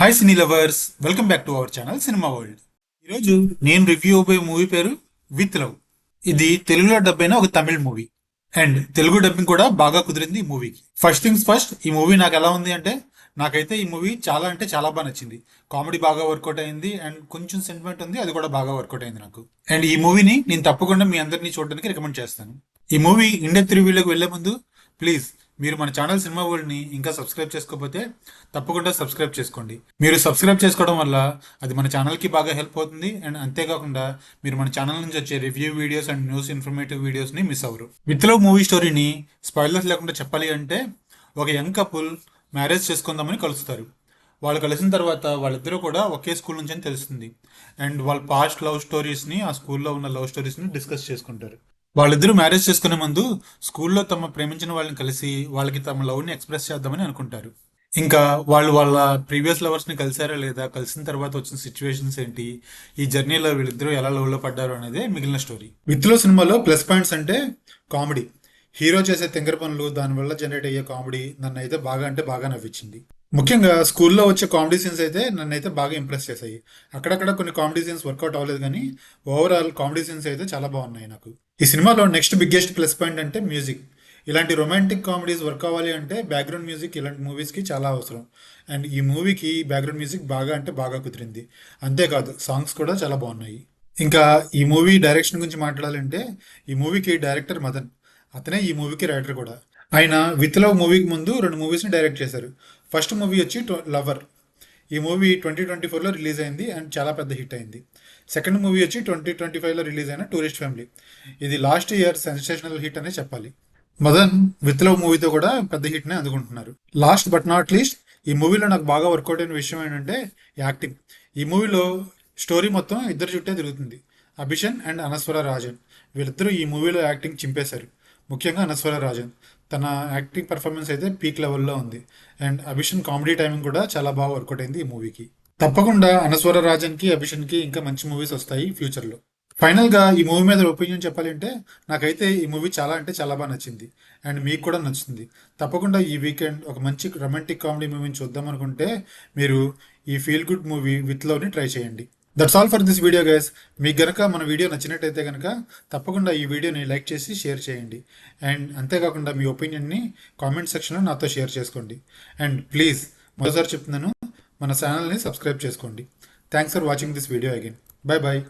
Hi cine lovers, welcome back to our channel cinema world. ఈరోజు నేను review అయిపోయే movie పేరు విత్ లవ్. ఇది తెలుగులో డబ్ అయిన ఒక Tamil movie and Telugu dubbing కూడా బాగా కుదిరింది ఈ మూవీకి. ఫస్ట్ థింగ్స్ ఫస్ట్, ఈ మూవీ నాకు ఎలా ఉంది అంటే, నాకైతే ఈ మూవీ చాలా అంటే చాలా బాగా నచ్చింది. కామెడీ బాగా వర్కౌట్ అయింది అండ్ కొంచెం సెంటిమెంట్ ఉంది, అది కూడా బాగా వర్కౌట్ అయింది నాకు. అండ్ ఈ మూవీని నేను తప్పకుండా మీ అందరినీ చూడడానికి రికమెండ్ చేస్తాను. ఈ మూవీ ఇండెప్త్ రివ్యూలోకి వెళ్లే ముందు ప్లీజ్ మీరు మన ఛానల్ సినిమా వరల్డ్ ని ఇంకా సబ్స్క్రైబ్ చేసుకోకపోతే తప్పకుండా సబ్స్క్రైబ్ చేసుకోండి. మీరు సబ్స్క్రైబ్ చేసుకోవడం వల్ల అది మన ఛానల్ కి బాగా హెల్ప్ అవుతుంది. అండ్ అంతేకాకుండా మీరు మన ఛానల్ నుంచి వచ్చే review videos and news informative videos ని మిస్ అవ్వరు. విత్ లవ్ మూవీ స్టోరీని స్పాయిలర్స్ లేకుండా చెప్పాలి అంటే, ఒక యంగ్ కపుల్ మ్యారేజ్ చేసుకుందామని కలుస్తారు. వాళ్ళు కలిసిన తర్వాత వాళ్ళిద్దరూ కూడా ఒకే స్కూల్ నుంచి అని తెలుస్తుంది. అండ్ వాళ్ళ పాస్ట్ లవ్ స్టోరీస్ని, ఆ స్కూల్లో ఉన్న లవ్ స్టోరీస్ని డిస్కస్ చేసుకుంటారు. వాళ్ళిద్దరూ మ్యారేజ్ చేసుకునే ముందు స్కూల్లో తమ ప్రేమించిన వాళ్ళని కలిసి వాళ్ళకి తమ లవ్ని ఎక్స్ప్రెస్ చేద్దామని అనుకుంటారు. ఇంకా వాళ్ళు వాళ్ళ ప్రీవియస్ లవర్స్ని కలిసారా లేదా, కలిసిన తర్వాత వచ్చిన సిచ్యువేషన్స్ ఏంటి, ఈ జర్నీలో వీళ్ళిద్దరూ ఎలా లవ్లో పడ్డారు అనేది మిగిలిన స్టోరీ. విత్ లో సినిమాలో ప్లస్ పాయింట్స్ అంటే కామెడీ. హీరో చేసే తెంగర పనులు, దానివల్ల జనరేట్ అయ్యే కామెడీ నన్ను అయితే బాగా అంటే బాగా నవ్వించింది. ముఖ్యంగా స్కూల్లో వచ్చే కామెడీ సీన్స్ అయితే నన్ను అయితే బాగా ఇంప్రెస్ చేశాయి. అక్కడక్కడ కొన్ని కామెడీ సీన్స్ వర్కౌట్ అవ్వలేదు, కానీ ఓవరాల్ కామెడీ సీన్స్ అయితే చాలా బాగున్నాయి నాకు. ఈ సినిమాలో నెక్స్ట్ బిగ్గెస్ట్ ప్లస్ పాయింట్ అంటే మ్యూజిక్. ఇలాంటి రొమాంటిక్ కామెడీస్ వర్క్ అవ్వాలి అంటే బ్యాక్గ్రౌండ్ మ్యూజిక్ ఇలాంటి మూవీస్కి చాలా అవసరం. అండ్ ఈ మూవీకి బ్యాక్గ్రౌండ్ మ్యూజిక్ బాగా అంటే బాగా కుదిరింది. అంతేకాదు సాంగ్స్ కూడా చాలా బాగున్నాయి. ఇంకా ఈ మూవీ డైరెక్షన్ గురించి మాట్లాడాలంటే, ఈ మూవీకి డైరెక్టర్ మదన్, అతనే ఈ మూవీకి రైటర్ కూడా. ఆయన విత్ లవ్ మూవీకి ముందు 2 మూవీస్ని డైరెక్ట్ చేశారు. ఫస్ట్ మూవీ వచ్చి లవర్. ఈ మూవీ 2024లో రిలీజ్ అయింది అండ్ చాలా పెద్ద హిట్ అయింది. సెకండ్ మూవీ వచ్చి 2025లో రిలీజ్ అయిన టూరిస్ట్ ఫ్యామిలీ. ఇది లాస్ట్ ఇయర్ సెన్సేషనల్ హిట్ అనే చెప్పాలి. మదన్ విత్ లవ్ మూవీతో కూడా పెద్ద హిట్నే అందుకుంటున్నారు. లాస్ట్ బట్ నాట్ లీస్ట్, ఈ మూవీలో నాకు బాగా వర్కౌట్ అయిన విషయం ఏంటంటే యాక్టింగ్. ఈ మూవీలో స్టోరీ మొత్తం ఇద్దరు చుట్టే తిరుగుతుంది. అభిషన్ అండ్ అనస్వర రాజన్, వీళ్ళిద్దరూ ఈ మూవీలో యాక్టింగ్ చింపేశారు. ముఖ్యంగా అనస్వర రాజన్, తన యాక్టింగ్ పర్ఫార్మెన్స్ అయితే పీక్ లెవెల్లో ఉంది. అండ్ అభిషన్ కామెడీ టైమింగ్ కూడా చాలా బాగా వర్కౌట్ అయింది ఈ మూవీకి. తప్పకుండా అనస్వర రాజన్కి, అభిషన్కి ఇంకా మంచి మూవీస్ వస్తాయి ఫ్యూచర్లో. ఫైనల్గా ఈ మూవీ మీద ఒపీనియన్ చెప్పాలంటే, నాకైతే ఈ మూవీ చాలా అంటే చాలా బాగా నచ్చింది అండ్ మీకు కూడా నచ్చుతుంది. తప్పకుండా ఈ వీకెండ్ ఒక మంచి రొమాంటిక్ కామెడీ మూవీని చూద్దాం అనుకుంటే మీరు ఈ ఫీల్ గుడ్ మూవీ విత్ లవ్ని ట్రై చేయండి. That's all for this video guys. మీకు గనక మన వీడియో నచ్చినట్టయితే కనుక తప్పకుండా ఈ వీడియోని లైక్ చేసి షేర్ చేయండి. అండ్ అంతేకాకుండా మీ ఒపీనియన్ని కామెంట్ సెక్షన్లో నాతో షేర్ చేసుకోండి. అండ్ ప్లీజ్ మరోసారి చెప్తున్నాను, మన ఛానల్ని సబ్స్క్రైబ్ చేసుకోండి. Thanks for watching this video again. Bye bye.